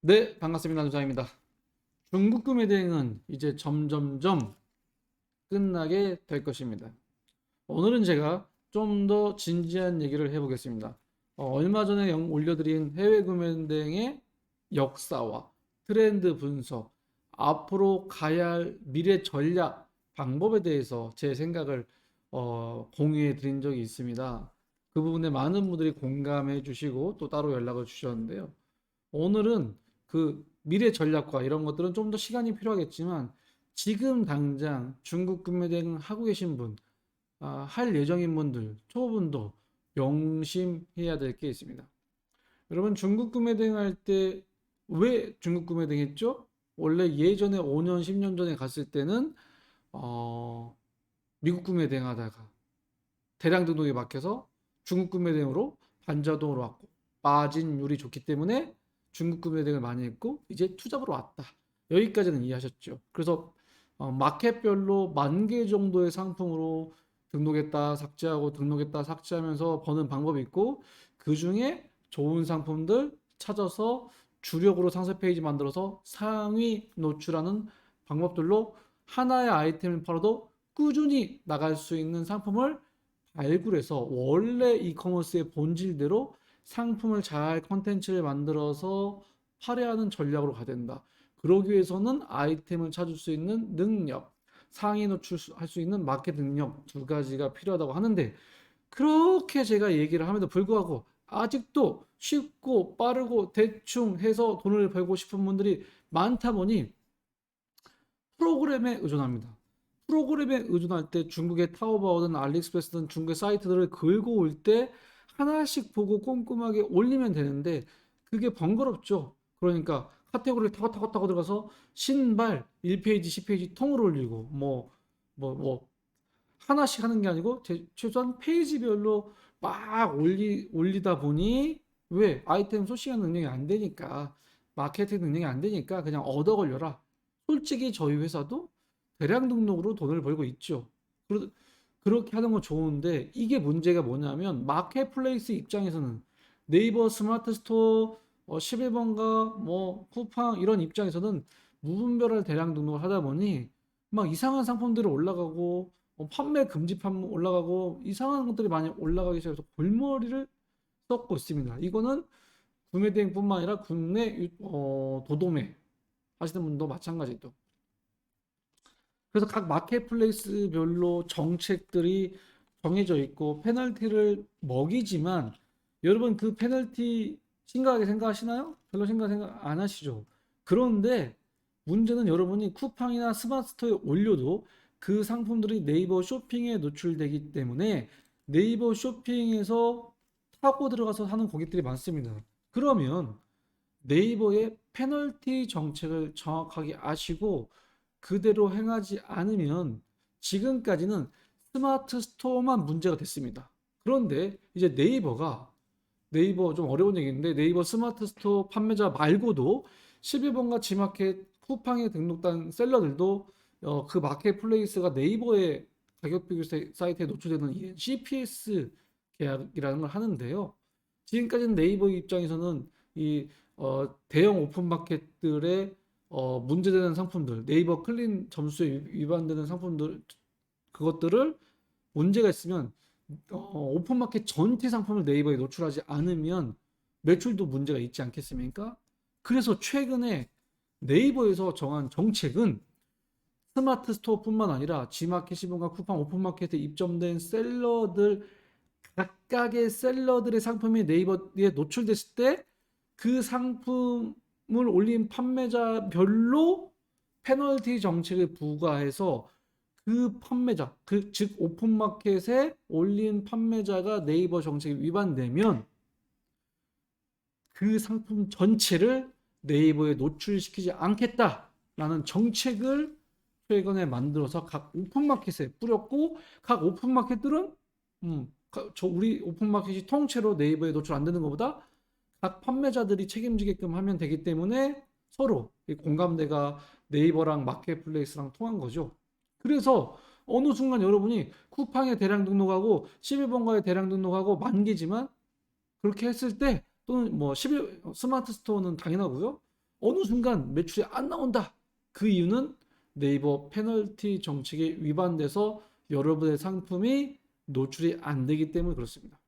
네, 반갑습니다. 노장입니다. 중국 구매 대행은 이제 점점점 끝나게 될 것입니다. 오늘은 제가 좀 더 진지한 얘기를 해보겠습니다. 얼마 전에 올려드린 해외 구매 대행의 역사와 트렌드 분석, 앞으로 가야 할 미래 전략 방법에 대해서 제 생각을 공유해 드린 적이 있습니다. 그 부분에 많은 분들이 공감해 주시고 또 따로 연락을 주셨는데요. 오늘은 그 미래 전략과 이런 것들은 좀 더 시간이 필요하겠지만 지금 당장 중국 구매 대행 하고 계신 분, 할 예정인 분들, 초보분도 명심해야 될 게 있습니다. 여러분 중국 구매 대행 할 때 왜 중국 구매 대행 했죠? 원래 예전에 5년, 10년 전에 갔을 때는 어, 미국 구매 대행 하다가 대량 등록에 막혀서 중국 구매 대행으로 반자동으로 왔고 마진율이 좋기 때문에 중국 구매 대행을 많이 했고 이제 투잡으로 왔다. 여기까지는 이해하셨죠? 그래서 마켓별로 10,000개 정도의 상품으로 등록했다 삭제하고 등록했다 삭제하면서 버는 방법이 있고 그 중에 좋은 상품들 찾아서 주력으로 상세 페이지 만들어서 상위 노출하는 방법들로 하나의 아이템을 팔아도 꾸준히 나갈 수 있는 상품을 발굴해서 원래 이커머스의 본질대로 상품을 잘 컨텐츠를 만들어서 할애하는 전략으로 가야 된다. 그러기 위해서는 아이템을 찾을 수 있는 능력, 상위 노출할 수 있는 마케팅 능력 두 가지가 필요하다고 하는데 그렇게 제가 얘기를 함에도 불구하고 아직도 쉽고 빠르고 대충 해서 돈을 벌고 싶은 분들이 많다 보니 프로그램에 의존합니다. 프로그램에 의존할 때 중국의 타오바오든 알리익스프레스든 중국의 사이트들을 긁고 올 때 하나씩 보고 꼼꼼하게 올리면 되는데 그게 번거롭죠. 그러니까 카테고리를 타고 들어가서 신발 1페이지, 10페이지 통으로 올리고 뭐 하나씩 하는 게 아니고 최소한 페이지별로 막 올리다 보니 왜 아이템 소싱하는 능력이 안 되니까 마케팅 능력이 안 되니까 그냥 얻어 걸려라. 솔직히 저희 회사도 대량 등록으로 돈을 벌고 있죠. 그렇게 하는 건 좋은데 이게 문제가 뭐냐면 마켓플레이스 입장에서는 네이버 스마트 스토어 11번가 뭐 쿠팡 이런 입장에서는 무분별한 대량 등록을 하다 보니 막 이상한 상품들이 올라가고 판매 금지판 올라가고 이상한 것들이 많이 올라가기 시작해서 골머리를 썩고 있습니다. 이거는 구매 대행뿐만 아니라 국내 도도매 하시는 분도 마찬가지죠. 그래서 각 마켓플레이스별로 정책들이 정해져 있고 페널티를 먹이지만 여러분 그 페널티 심각하게 생각하시나요? 별로 생각 안 하시죠. 그런데 문제는 여러분이 쿠팡이나 스마트스토어에 올려도 그 상품들이 네이버 쇼핑에 노출되기 때문에 네이버 쇼핑에서 타고 들어가서 사는 고객들이 많습니다. 그러면 네이버의 페널티 정책을 정확하게 아시고 그대로 행하지 않으면 지금까지는 스마트 스토어만 문제가 됐습니다. 그런데 이제 네이버 좀 어려운 얘기인데 네이버 스마트 스토어 판매자 말고도 11번가 지마켓 쿠팡에 등록된 셀러들도 그 마켓플레이스가 네이버의 가격 비교 사이트에 노출되는 CPS 계약이라는 걸 하는데요. 지금까지는 네이버 입장에서는 이 대형 오픈마켓들의 문제되는 상품들, 네이버 클린 점수에 위반되는 상품들, 그것들을 문제가 있으면 오픈마켓 전체 상품을 네이버에 노출하지 않으면 매출도 문제가 있지 않겠습니까? 그래서 최근에 네이버에서 정한 정책은 스마트 스토어뿐만 아니라 G마켓, 시본가, 쿠팡, 오픈마켓에 입점된 셀러들 각각의 셀러들의 상품이 네이버에 노출됐을 때 그 상품을 올린 판매자별로 페널티 정책을 부과해서 그 판매자, 즉 오픈마켓에 올린 판매자가 네이버 정책에 위반되면 그 상품 전체를 네이버에 노출시키지 않겠다라는 정책을 최근에 만들어서 각 오픈마켓에 뿌렸고 각 오픈마켓들은 우리 오픈마켓이 통째로 네이버에 노출 안 되는 것보다 각 판매자들이 책임지게끔 하면 되기 때문에 서로 공감대가 네이버랑 마켓플레이스랑 통한 거죠. 그래서 어느 순간 여러분이 쿠팡에 대량 등록하고 11번가에 대량 등록하고 만 개지만 그렇게 했을 때 또는 뭐 11 스마트 스토어는 당연하고요. 어느 순간 매출이 안 나온다. 그 이유는 네이버 페널티 정책에 위반돼서 여러분의 상품이 노출이 안 되기 때문에 그렇습니다.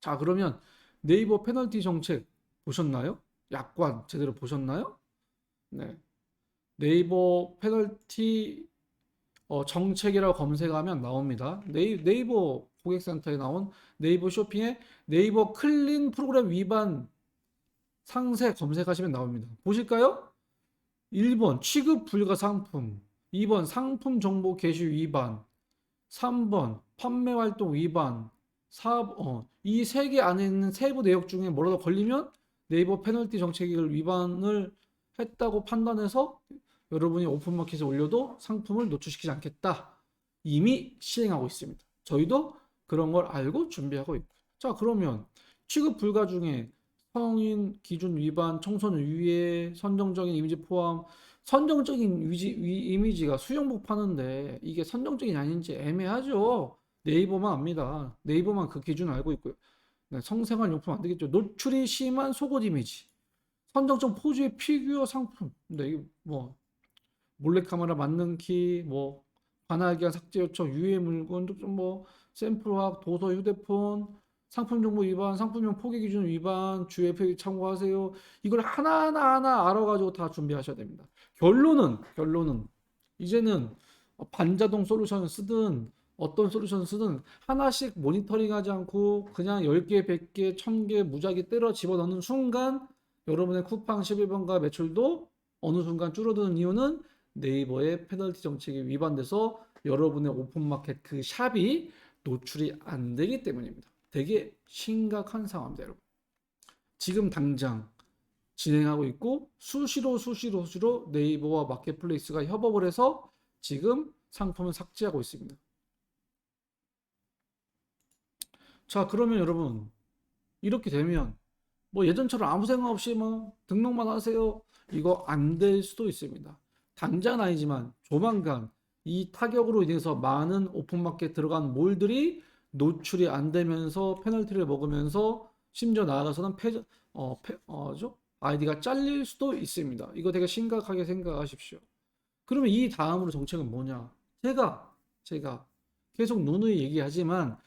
자, 그러면 네이버 페널티 정책 보셨나요? 약관 제대로 보셨나요? 네. 네이버 페널티 정책이라고 검색하면 나옵니다. 네이버 고객센터에 나온 네이버 쇼핑에 네이버 클린 프로그램 위반 상세 검색하시면 나옵니다. 보실까요? 1번 취급 불가 상품, 2번 상품 정보 게시 위반, 3번 판매 활동 위반, 이 세 개 안에 있는 세부 내용 중에 뭐라도 걸리면 네이버 페널티 정책을 위반을 했다고 판단해서 여러분이 오픈마켓에 올려도 상품을 노출시키지 않겠다. 이미 시행하고 있습니다. 저희도 그런 걸 알고 준비하고 있고. 자, 그러면 취급 불가 중에 성인 기준 위반, 청소년 유예, 선정적인 이미지 포함, 선정적인 이미지가 수영복 파는데 이게 선정적인 아닌지 애매하죠. 네이버만 압니다. 네이버만 그 기준 알고 있고요. 네, 성생활 용품 안 되겠죠. 노출이 심한 속옷 이미지, 선정적 포즈의 피규어 상품. 근데 이게 뭐 몰래카메라 맞는 키, 뭐 관할기한 삭제 요청, 유해 물건, 뭐 샘플화학, 도서, 휴대폰, 상품 정보 위반, 상품명 포기 기준 위반, 주의 참고하세요. 이걸 하나하나 알아가지고 다 준비하셔야 됩니다. 결론은 이제는 반자동 솔루션을 쓰든 어떤 솔루션을 쓰든 하나씩 모니터링하지 않고 그냥 10개, 100개, 1000개 무작위 때려 집어넣는 순간 여러분의 쿠팡 11번가 매출도 어느 순간 줄어드는 이유는 네이버의 페널티 정책이 위반돼서 여러분의 오픈마켓 그 샵이 노출이 안 되기 때문입니다. 되게 심각한 상황입니다, 여러분. 지금 당장 진행하고 있고 수시로 네이버와 마켓플레이스가 협업을 해서 지금 상품을 삭제하고 있습니다. 자, 그러면 여러분 이렇게 되면 뭐 예전처럼 아무 생각 없이 뭐 등록만 하세요. 이거 안 될 수도 있습니다. 당장은 아니지만 조만간 이 타격으로 인해서 많은 오픈마켓 들어간 몰들이 노출이 안 되면서 페널티를 먹으면서 심지어 나아가서는 아이디가 잘릴 수도 있습니다. 이거 되게 심각하게 생각하십시오. 그러면 이 다음으로 정책은 뭐냐? 제가 계속 누누이 얘기하지만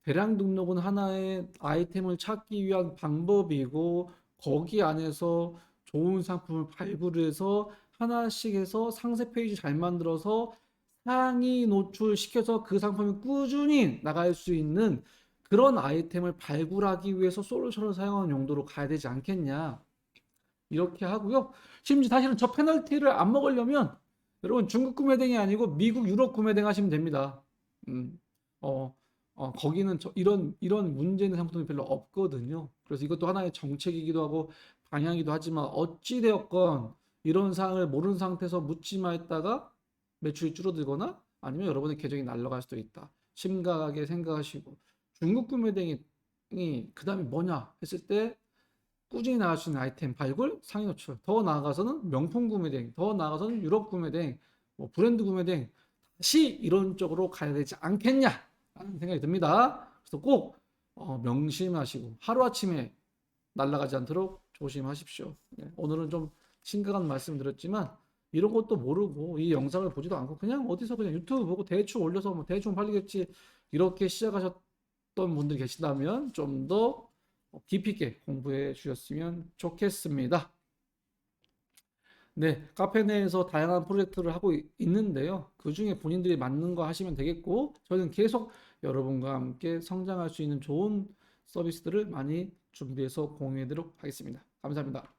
대량 등록은 하나의 아이템을 찾기 위한 방법이고 거기 안에서 좋은 상품을 발굴해서 하나씩 해서 상세 페이지 잘 만들어서 상위 노출시켜서 그 상품이 꾸준히 나갈 수 있는 그런 아이템을 발굴하기 위해서 솔루션을 사용하는 용도로 가야 되지 않겠냐. 이렇게 하고요. 심지어 사실은 저 페널티를 안 먹으려면 여러분 중국 구매등이 아니고 미국 유럽 구매등 하시면 됩니다. 음, 어, 거기는 이런 문제 있는 상품이 별로 없거든요. 그래서 이것도 하나의 정책이기도 하고 방향이기도 하지만 어찌 되었건 이런 사항을 모르는 상태에서 묻지마 했다가 매출이 줄어들거나 아니면 여러분의 계정이 날아갈 수도 있다. 심각하게 생각하시고 중국 구매등이 그 다음에 뭐냐 했을 때 꾸준히 나갈 수 있는 아이템 발굴, 상위 노출, 더 나아가서는 명품 구매등, 더 나아가서는 유럽 구매등, 뭐 브랜드 구매등 다시 이런 쪽으로 가야 되지 않겠냐 하는 생각이 듭니다. 그래서 꼭 명심하시고 하루아침에 날아가지 않도록 조심하십시오. 네, 오늘은 좀 심각한 말씀 드렸지만 이런 것도 모르고 이 영상을 보지도 않고 그냥 어디서 그냥 유튜브 보고 대충 올려서 뭐 대충 팔리겠지 이렇게 시작하셨던 분들이 계시다면 좀 더 깊이 있게 공부해 주셨으면 좋겠습니다. 네, 카페 내에서 다양한 프로젝트를 하고 있는데요. 그 중에 본인들이 맞는 거 하시면 되겠고, 저는 계속 여러분과 함께 성장할 수 있는 좋은 서비스들을 많이 준비해서 공유하도록 하겠습니다. 감사합니다.